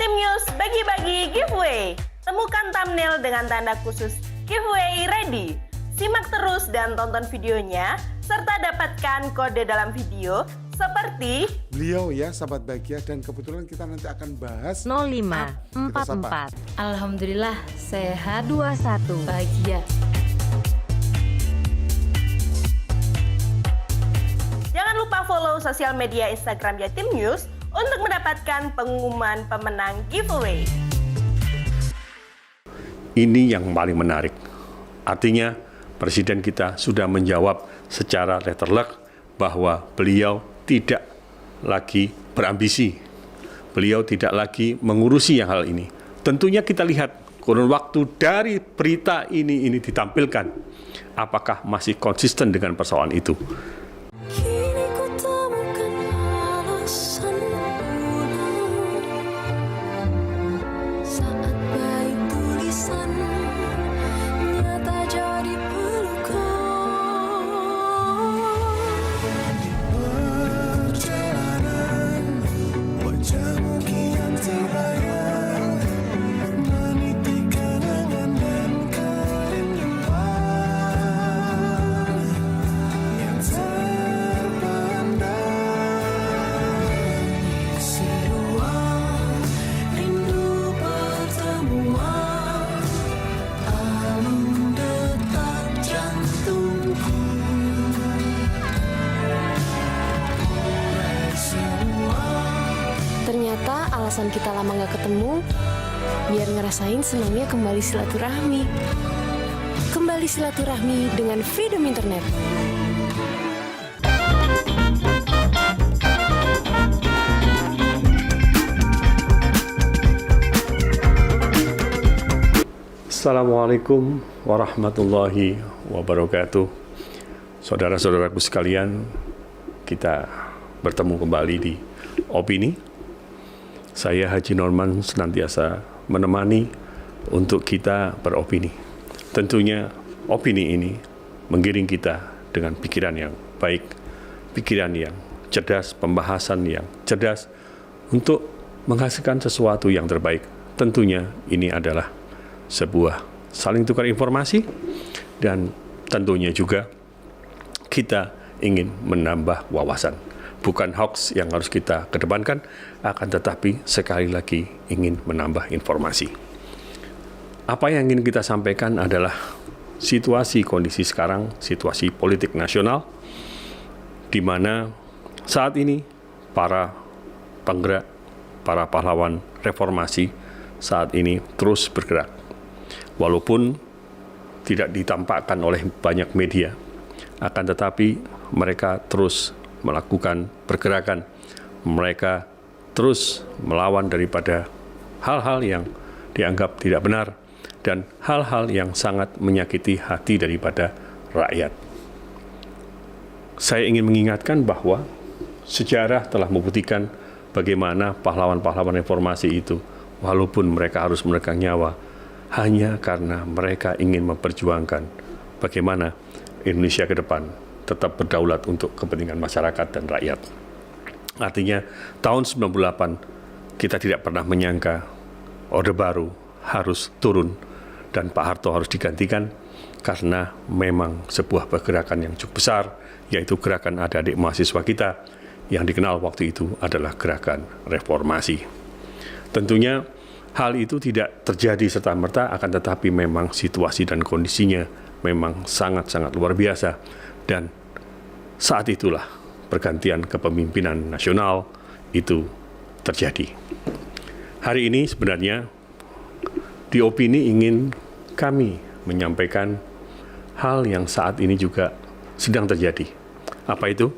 Jatim News bagi-bagi giveaway. Temukan thumbnail dengan tanda khusus giveaway ready. Simak terus dan tonton videonya, serta dapatkan kode dalam video seperti beliau ya, sahabat bahagia, dan kebetulan kita nanti akan bahas 0544. Alhamdulillah sehat, 21 bahagia. Jangan lupa follow sosial media Instagram Jatim News untuk mendapatkan pengumuman pemenang giveaway. Ini yang paling menarik. Artinya Presiden kita sudah menjawab secara letter luck bahwa beliau tidak lagi berambisi. Beliau tidak lagi mengurusi yang hal ini. Tentunya kita lihat kurun waktu dari berita ini ditampilkan. Apakah masih konsisten dengan persoalan itu? Ternyata alasan kita lama gak ketemu, biar ngerasain senangnya kembali silaturahmi. Kembali silaturahmi dengan Freedom Internet. Assalamualaikum warahmatullahi wabarakatuh. Saudara-saudaraku sekalian, kita bertemu kembali di Opini. Saya Haji Norman senantiasa menemani untuk kita beropini. Tentunya opini ini menggiring kita dengan pikiran yang baik, pikiran yang cerdas, pembahasan yang cerdas untuk menghasilkan sesuatu yang terbaik. Tentunya ini adalah sebuah saling tukar informasi, dan tentunya juga kita ingin menambah wawasan. Bukan hoax yang harus kita kedepankan, akan tetapi sekali lagi ingin menambah informasi. Apa yang ingin kita sampaikan adalah situasi kondisi sekarang, situasi politik nasional, di mana saat ini para penggerak, para pahlawan reformasi saat ini terus bergerak. Walaupun tidak ditampakkan oleh banyak media, akan tetapi mereka terus melakukan pergerakan. Mereka terus melawan daripada hal-hal yang dianggap tidak benar dan hal-hal yang sangat menyakiti hati daripada rakyat. Saya ingin mengingatkan bahwa sejarah telah membuktikan bagaimana pahlawan-pahlawan reformasi itu, walaupun mereka harus menegang nyawa, hanya karena mereka ingin memperjuangkan bagaimana Indonesia ke depan tetap berdaulat untuk kepentingan masyarakat dan rakyat. Artinya, tahun 98 kita tidak pernah menyangka Orde Baru harus turun dan Pak Harto harus digantikan, karena memang sebuah pergerakan yang cukup besar, yaitu gerakan adik-adik mahasiswa kita yang dikenal waktu itu adalah gerakan reformasi. Tentunya hal itu tidak terjadi serta-merta, akan tetapi memang situasi dan kondisinya memang sangat-sangat luar biasa. Dan saat itulah pergantian kepemimpinan nasional itu terjadi. Hari ini sebenarnya di Opini ingin kami menyampaikan hal yang saat ini juga sedang terjadi. Apa itu?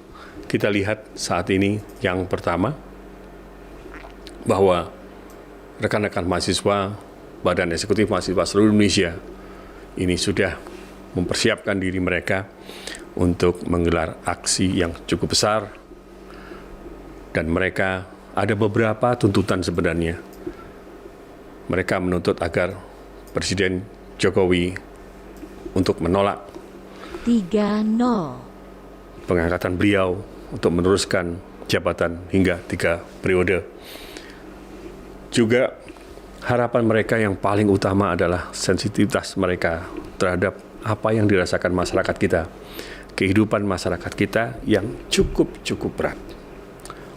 Kita lihat saat ini yang pertama, bahwa rekan-rekan mahasiswa, Badan Eksekutif Mahasiswa seluruh Indonesia ini sudah mempersiapkan diri mereka untuk menggelar aksi yang cukup besar, dan mereka ada beberapa tuntutan sebenarnya. Mereka menuntut agar Presiden Jokowi untuk menolak 30 pengangkatan beliau untuk meneruskan jabatan hingga 3 periode. Juga harapan mereka yang paling utama adalah sensitivitas mereka terhadap apa yang dirasakan masyarakat kita, kehidupan masyarakat kita yang cukup berat.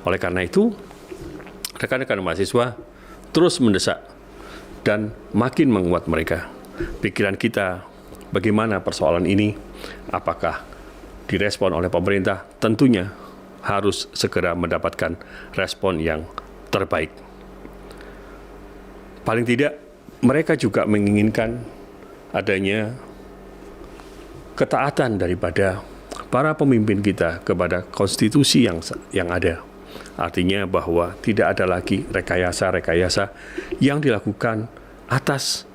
Oleh karena itu, rekan-rekan mahasiswa terus mendesak dan makin menguat mereka. Pikiran kita, bagaimana persoalan ini, apakah direspon oleh pemerintah, tentunya harus segera mendapatkan respon yang terbaik. Paling tidak, mereka juga menginginkan adanya ketaatan daripada para pemimpin kita kepada konstitusi yang ada. Artinya bahwa tidak ada lagi rekayasa-rekayasa yang dilakukan atas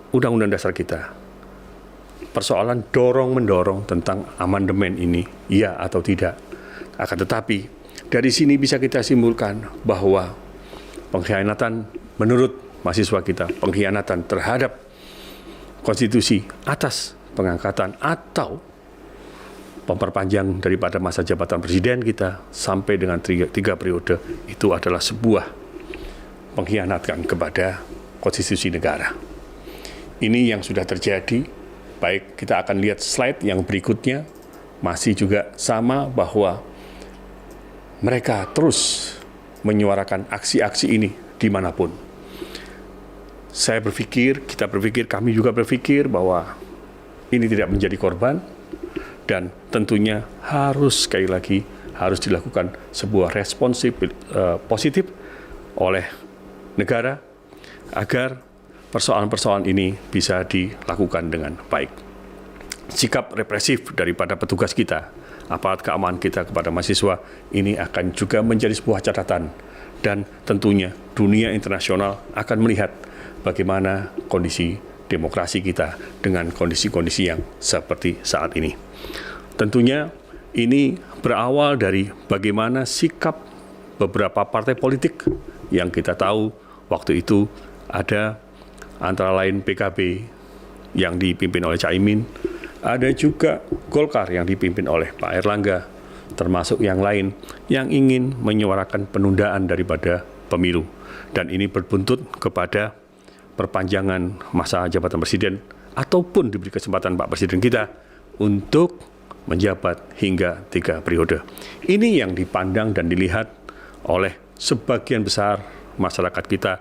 Undang-Undang Dasar kita. Persoalan dorong-mendorong tentang amandemen ini, ya atau tidak. Akan tetapi, dari sini bisa kita simpulkan bahwa pengkhianatan menurut mahasiswa kita, pengkhianatan terhadap konstitusi atas pengangkatan atau memperpanjang daripada masa jabatan presiden kita sampai dengan 3 periode, itu adalah sebuah pengkhianatan kepada konstitusi negara. Ini yang sudah terjadi. Baik, kita akan lihat slide yang berikutnya, masih juga sama bahwa mereka terus menyuarakan aksi-aksi ini dimanapun. Saya berpikir, kita berpikir, kami juga berpikir bahwa ini tidak menjadi korban, dan tentunya harus sekali lagi harus dilakukan sebuah respons positif oleh negara agar persoalan-persoalan ini bisa dilakukan dengan baik. Sikap represif daripada petugas kita, aparat keamanan kita kepada mahasiswa ini akan juga menjadi sebuah catatan, dan tentunya dunia internasional akan melihat bagaimana kondisi demokrasi kita dengan kondisi-kondisi yang seperti saat ini. Tentunya ini berawal dari bagaimana sikap beberapa partai politik yang kita tahu waktu itu ada antara lain PKB yang dipimpin oleh Caimin, ada juga Golkar yang dipimpin oleh Pak Erlangga, termasuk yang lain yang ingin menyuarakan penundaan daripada pemilu. Dan ini berbuntut kepada perpanjangan masa jabatan presiden ataupun diberi kesempatan Pak Presiden kita untuk menjabat hingga 3 periode. Ini yang dipandang dan dilihat oleh sebagian besar masyarakat kita,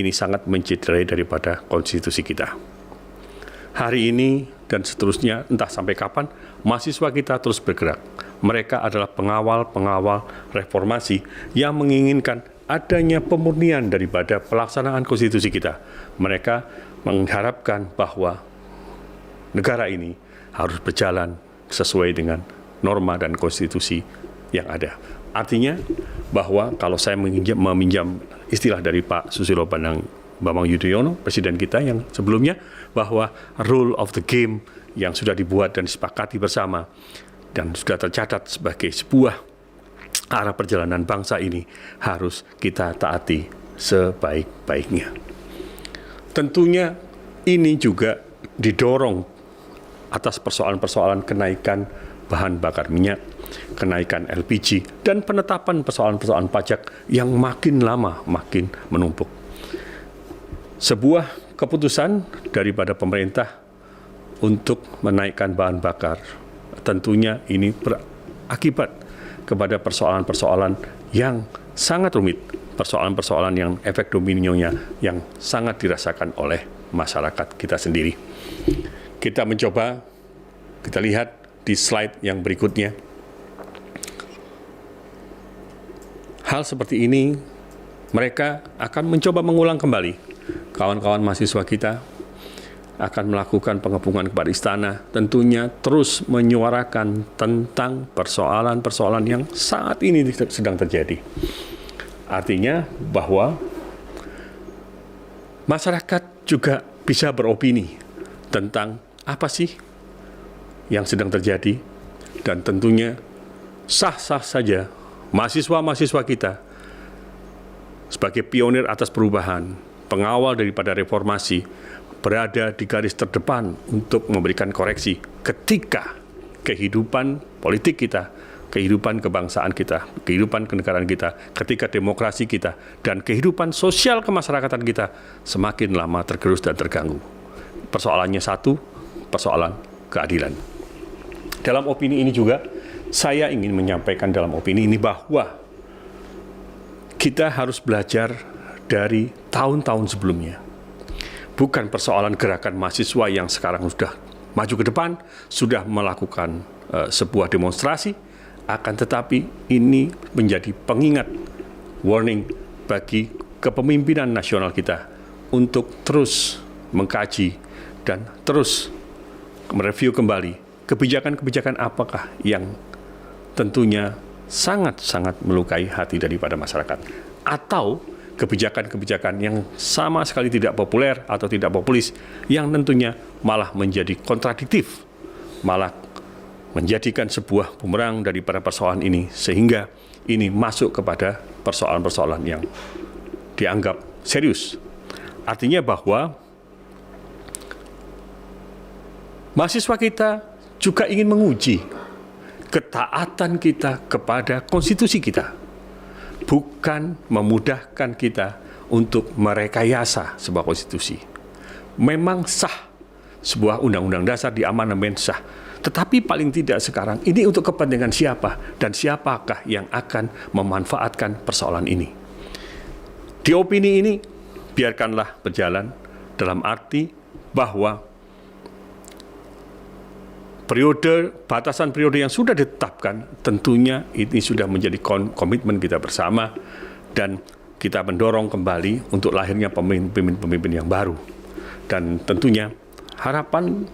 ini sangat mencederai daripada konstitusi kita. Hari ini dan seterusnya, entah sampai kapan, mahasiswa kita terus bergerak. Mereka adalah pengawal-pengawal reformasi yang menginginkan adanya pemurnian daripada pelaksanaan konstitusi kita. Mereka mengharapkan bahwa negara ini harus berjalan sesuai dengan norma dan konstitusi yang ada. Artinya bahwa kalau saya meminjam istilah dari Pak Susilo Bambang Yudhoyono, presiden kita yang sebelumnya, bahwa rule of the game yang sudah dibuat dan disepakati bersama dan sudah tercatat sebagai sebuah arah perjalanan bangsa ini harus kita taati sebaik-baiknya. Tentunya ini juga didorong atas persoalan-persoalan kenaikan bahan bakar minyak, kenaikan LPG, dan penetapan persoalan-persoalan pajak yang makin lama makin menumpuk. Sebuah keputusan daripada pemerintah untuk menaikkan bahan bakar, tentunya ini berakibat kepada persoalan-persoalan yang sangat rumit, persoalan-persoalan yang efek dominonya yang sangat dirasakan oleh masyarakat kita sendiri. Kita mencoba, kita lihat di slide yang berikutnya. Hal seperti ini, mereka akan mencoba mengulang kembali. Kawan-kawan mahasiswa kita akan melakukan pengepungan kepada istana, tentunya terus menyuarakan tentang persoalan-persoalan yang saat ini sedang terjadi. Artinya bahwa masyarakat juga bisa beropini tentang apa sih yang sedang terjadi, dan tentunya sah-sah saja mahasiswa-mahasiswa kita sebagai pionir atas perubahan, pengawal daripada reformasi, berada di garis terdepan untuk memberikan koreksi ketika kehidupan politik kita, kehidupan kebangsaan kita, kehidupan kenegaraan kita, ketika demokrasi kita, dan kehidupan sosial kemasyarakatan kita semakin lama tergerus dan terganggu. Persoalannya satu, persoalan keadilan. Dalam opini ini juga, saya ingin menyampaikan dalam opini ini bahwa kita harus belajar dari tahun-tahun sebelumnya. Bukan persoalan gerakan mahasiswa yang sekarang sudah maju ke depan, sudah melakukan sebuah demonstrasi, akan tetapi ini menjadi pengingat, warning bagi kepemimpinan nasional kita untuk terus mengkaji dan terus mereview kembali kebijakan-kebijakan apakah yang tentunya sangat-sangat melukai hati daripada masyarakat, atau kebijakan-kebijakan yang sama sekali tidak populer atau tidak populis, yang tentunya malah menjadi kontradiktif, malah menjadikan sebuah bumerang daripada persoalan ini, sehingga ini masuk kepada persoalan-persoalan yang dianggap serius. Artinya bahwa mahasiswa kita juga ingin menguji ketaatan kita kepada konstitusi kita, bukan memudahkan kita untuk merekayasa sebuah konstitusi. Memang sah sebuah undang-undang dasar di amandemen sah, tetapi paling tidak sekarang ini untuk kepentingan siapa dan siapakah yang akan memanfaatkan persoalan ini. Di opini ini biarkanlah berjalan dalam arti bahwa batasan periode yang sudah ditetapkan tentunya ini sudah menjadi komitmen kita bersama, dan kita mendorong kembali untuk lahirnya pemimpin-pemimpin yang baru. Dan tentunya harapan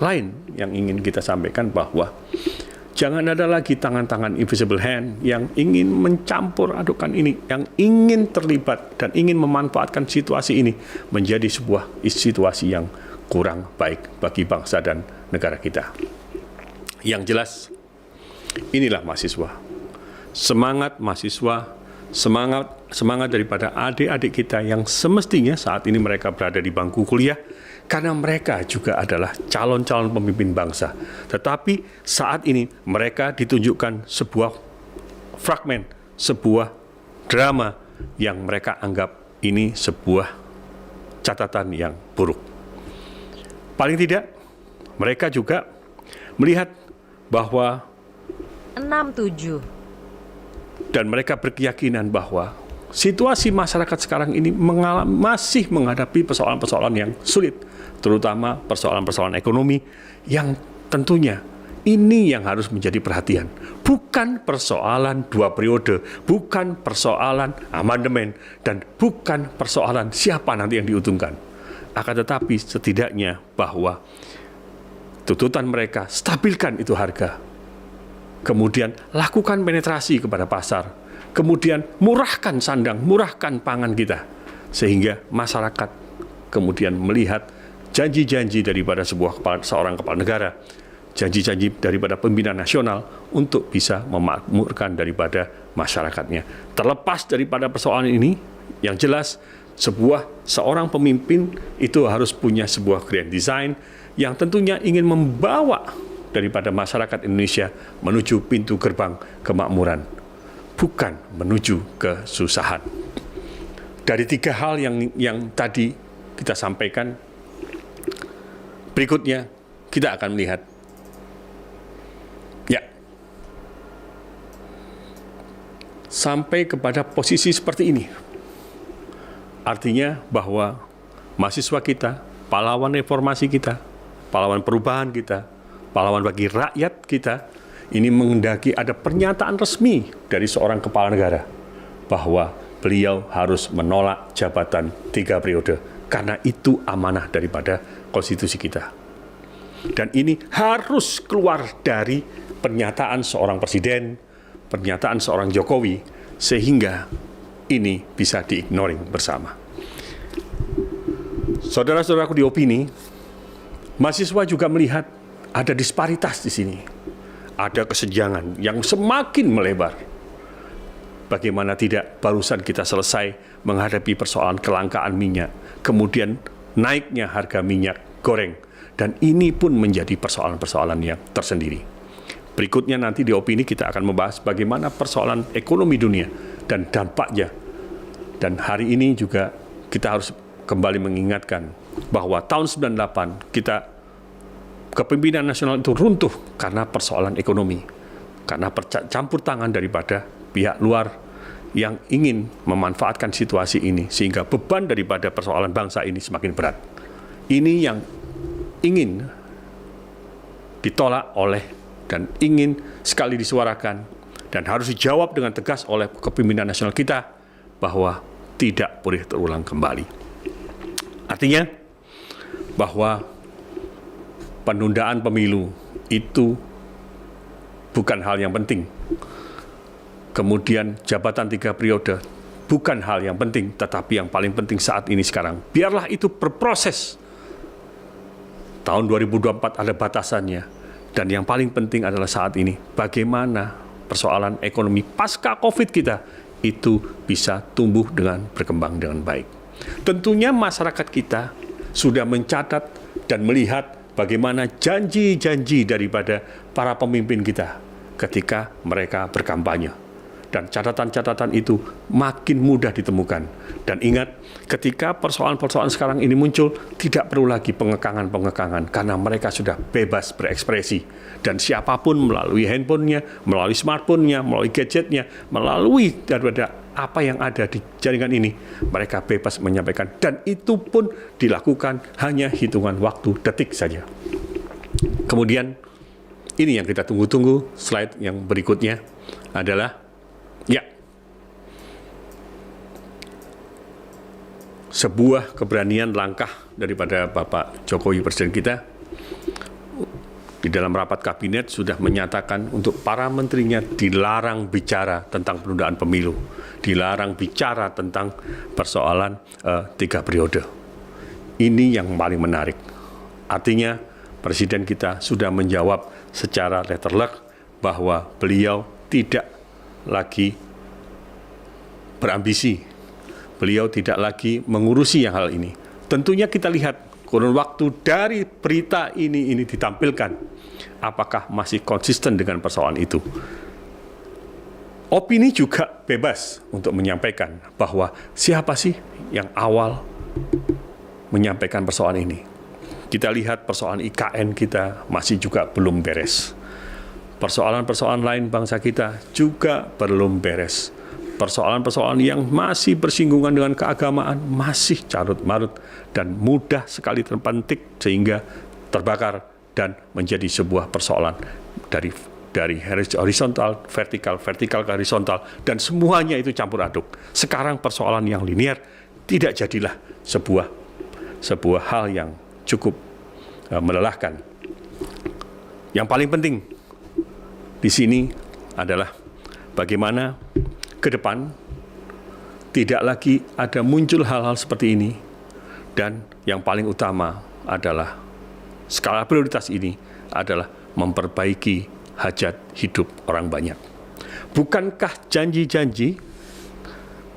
lain yang ingin kita sampaikan bahwa jangan ada lagi tangan-tangan invisible hand yang ingin mencampur adukan ini, yang ingin terlibat dan ingin memanfaatkan situasi ini menjadi sebuah situasi yang kurang baik bagi bangsa dan negara kita. Yang jelas, inilah mahasiswa. Semangat mahasiswa, semangat daripada adik-adik kita yang semestinya saat ini mereka berada di bangku kuliah, karena mereka juga adalah calon-calon pemimpin bangsa. Tetapi saat ini mereka ditunjukkan sebuah fragmen, sebuah drama yang mereka anggap ini sebuah catatan yang buruk. Paling tidak, mereka juga melihat bahwa 67. Dan mereka berkeyakinan bahwa situasi masyarakat sekarang ini masih menghadapi persoalan-persoalan yang sulit, terutama persoalan-persoalan ekonomi yang tentunya ini yang harus menjadi perhatian. Bukan persoalan 2 periode, bukan persoalan amandemen, dan bukan persoalan siapa nanti yang diuntungkan. Akan tetapi setidaknya bahwa tuntutan mereka, stabilkan itu harga. Kemudian lakukan penetrasi kepada pasar. Kemudian murahkan sandang, murahkan pangan kita. Sehingga masyarakat kemudian melihat janji-janji daripada seorang kepala negara, janji-janji daripada pimpinan nasional untuk bisa memakmurkan daripada masyarakatnya. Terlepas daripada persoalan ini, yang jelas seorang pemimpin itu harus punya sebuah grand design yang tentunya ingin membawa daripada masyarakat Indonesia menuju pintu gerbang kemakmuran, bukan menuju kesusahan. Dari 3 hal yang tadi kita sampaikan, berikutnya kita akan melihat sampai kepada posisi seperti ini. Artinya bahwa mahasiswa kita, pahlawan reformasi kita, pahlawan perubahan kita, pahlawan bagi rakyat kita, ini menghendaki ada pernyataan resmi dari seorang kepala negara bahwa beliau harus menolak jabatan 3 periode, karena itu amanah daripada konstitusi kita. Dan ini harus keluar dari pernyataan seorang presiden, pernyataan seorang Jokowi, sehingga ini bisa diignoring bersama. Saudara-saudaraku di opini, mahasiswa juga melihat ada disparitas di sini. Ada kesenjangan yang semakin melebar. Bagaimana tidak, barusan kita selesai menghadapi persoalan kelangkaan minyak, kemudian naiknya harga minyak goreng, dan ini pun menjadi persoalan-persoalan yang tersendiri. Berikutnya nanti di opini kita akan membahas bagaimana persoalan ekonomi dunia dan dampaknya. Dan hari ini juga kita harus kembali mengingatkan bahwa tahun 98 kepemimpinan nasional itu runtuh karena persoalan ekonomi, karena campur tangan daripada pihak luar yang ingin memanfaatkan situasi ini sehingga beban daripada persoalan bangsa ini semakin berat. Ini yang ingin ditolak oleh dan ingin sekali disuarakan dan harus dijawab dengan tegas oleh kepemimpinan nasional kita bahwa tidak boleh terulang kembali. Artinya bahwa penundaan pemilu itu bukan hal yang penting. Kemudian jabatan 3 periode bukan hal yang penting, tetapi yang paling penting saat ini sekarang, biarlah itu berproses. Tahun 2024 ada batasannya. Dan yang paling penting adalah saat ini, bagaimana persoalan ekonomi pasca COVID kita itu bisa tumbuh dengan berkembang dengan baik. Tentunya masyarakat kita sudah mencatat dan melihat bagaimana janji-janji daripada para pemimpin kita ketika mereka berkampanye. Dan catatan-catatan itu makin mudah ditemukan. Dan ingat, ketika persoalan-persoalan sekarang ini muncul, tidak perlu lagi pengekangan-pengekangan, karena mereka sudah bebas berekspresi. Dan siapapun melalui handphonenya, melalui smartphone-nya, melalui gadgetnya, melalui daripada apa yang ada di jaringan ini, mereka bebas menyampaikan. Dan itu pun dilakukan hanya hitungan waktu detik saja. Kemudian, ini yang kita tunggu-tunggu, slide yang berikutnya adalah sebuah keberanian langkah daripada Bapak Jokowi Presiden kita di dalam rapat kabinet sudah menyatakan untuk para menterinya dilarang bicara tentang penundaan pemilu, dilarang bicara tentang persoalan 3 periode. Ini yang paling menarik. Artinya Presiden kita sudah menjawab secara letterlock bahwa beliau tidak lagi berambisi, beliau tidak lagi mengurusi yang hal ini. Tentunya kita lihat kurun waktu dari berita ini ditampilkan, apakah masih konsisten dengan persoalan itu. Opini juga bebas untuk menyampaikan bahwa siapa sih yang awal menyampaikan persoalan ini. Kita lihat persoalan IKN kita masih juga belum beres. Persoalan-persoalan lain bangsa kita juga belum beres. Persoalan-persoalan yang masih bersinggungan dengan keagamaan masih carut-marut dan mudah sekali terpentik sehingga terbakar dan menjadi sebuah persoalan dari horizontal, vertikal ke horizontal, dan semuanya itu campur aduk. Sekarang persoalan yang linear tidak jadilah sebuah hal yang cukup melelahkan. Yang paling penting di sini adalah bagaimana ke depan tidak lagi ada muncul hal-hal seperti ini, dan yang paling utama adalah skala prioritas ini adalah memperbaiki hajat hidup orang banyak. Bukankah janji-janji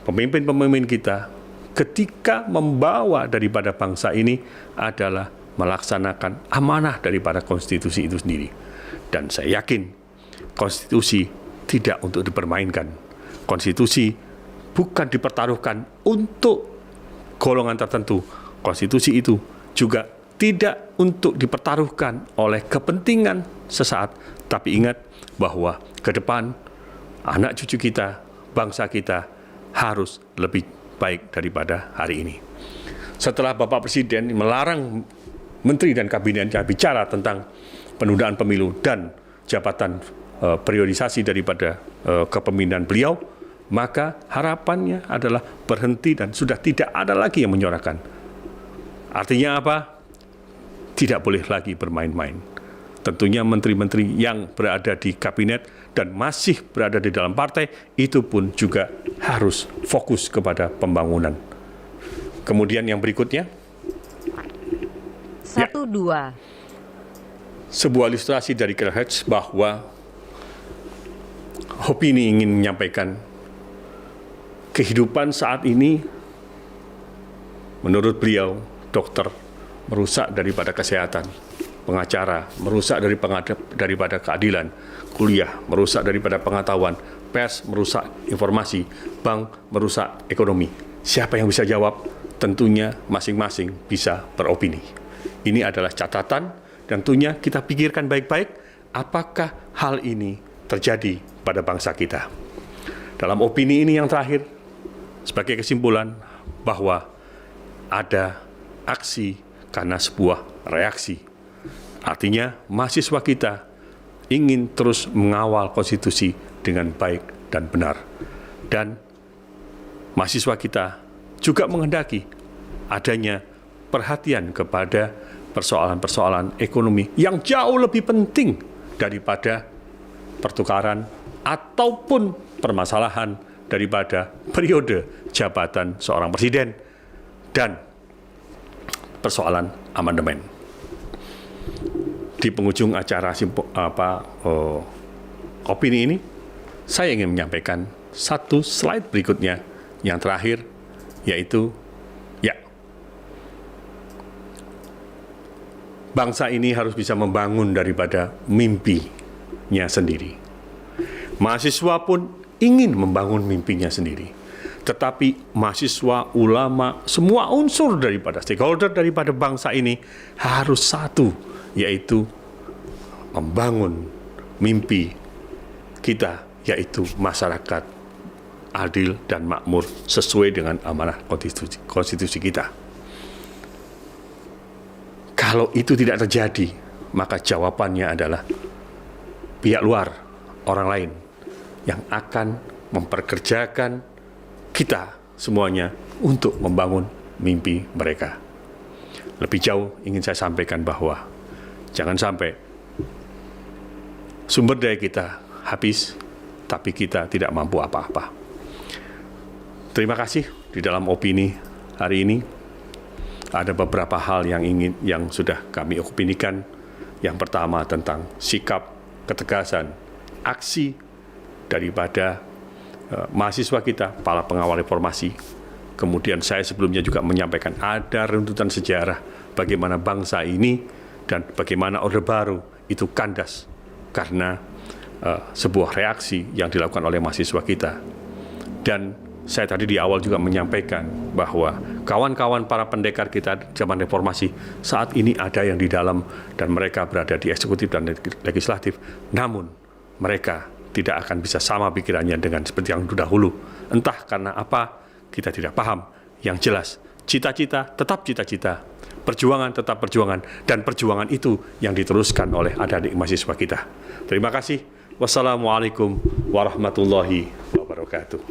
pemimpin-pemimpin kita ketika membawa daripada bangsa ini adalah melaksanakan amanah daripada konstitusi itu sendiri? Dan saya yakin konstitusi tidak untuk dipermainkan. Konstitusi bukan dipertaruhkan untuk golongan tertentu. Konstitusi itu juga tidak untuk dipertaruhkan oleh kepentingan sesaat. Tapi ingat bahwa ke depan anak cucu kita, bangsa kita harus lebih baik daripada hari ini. Setelah Bapak Presiden melarang Menteri dan Kabinetnya bicara tentang penundaan pemilu dan jabatan priorisasi daripada kepemimpinan beliau, maka harapannya adalah berhenti dan sudah tidak ada lagi yang menyuarakan. Artinya apa? Tidak boleh lagi bermain-main. Tentunya menteri-menteri yang berada di kabinet dan masih berada di dalam partai itu pun juga harus fokus kepada pembangunan. Kemudian yang berikutnya 1-2. Sebuah ilustrasi dari Karl Hertz bahwa opini ingin menyampaikan kehidupan saat ini menurut beliau dokter merusak daripada kesehatan. pengacara, merusak daripada keadilan, kuliah, merusak daripada pengetahuan, pers, merusak informasi, bank, merusak ekonomi. Siapa yang bisa jawab? Tentunya masing-masing bisa beropini. Ini adalah catatan dan tentunya kita pikirkan baik-baik apakah hal ini terjadi pada bangsa kita. Dalam opini ini yang terakhir, sebagai kesimpulan bahwa ada aksi karena sebuah reaksi. Artinya mahasiswa kita ingin terus mengawal konstitusi dengan baik dan benar. Dan mahasiswa kita juga menghendaki adanya perhatian kepada persoalan-persoalan ekonomi yang jauh lebih penting daripada pertukaran ataupun permasalahan daripada periode jabatan seorang presiden dan persoalan amandemen. Di penghujung acara opini ini, saya ingin menyampaikan satu slide berikutnya yang terakhir, yaitu bangsa ini harus bisa membangun daripada mimpinya sendiri. Mahasiswa pun ingin membangun mimpinya sendiri. Tetapi mahasiswa, ulama, semua unsur daripada stakeholder daripada bangsa ini harus satu, yaitu membangun mimpi kita, yaitu masyarakat adil dan makmur sesuai dengan amanah konstitusi kita. Kalau itu tidak terjadi, maka jawabannya adalah pihak luar, orang lain, yang akan memperkerjakan kita semuanya untuk membangun mimpi mereka. Lebih jauh ingin saya sampaikan bahwa jangan sampai sumber daya kita habis, tapi kita tidak mampu apa-apa. Terima kasih. Di dalam opini hari ini ada beberapa hal yang sudah kami opinikan. Yang pertama tentang sikap, ketegasan, aksi daripada mahasiswa kita, para pengawal reformasi. Kemudian saya sebelumnya juga menyampaikan ada runtutan sejarah bagaimana bangsa ini dan bagaimana Orde Baru itu kandas karena sebuah reaksi yang dilakukan oleh mahasiswa kita. Dan saya tadi di awal juga menyampaikan bahwa kawan-kawan para pendekar kita zaman reformasi saat ini ada yang di dalam dan mereka berada di eksekutif dan legislatif. Namun mereka tidak akan bisa sama pikirannya dengan seperti yang dahulu. Entah karena apa, kita tidak paham. Yang jelas, cita-cita tetap cita-cita, perjuangan tetap perjuangan, dan perjuangan itu yang diteruskan oleh adik-adik mahasiswa kita. Terima kasih. Wassalamualaikum warahmatullahi wabarakatuh.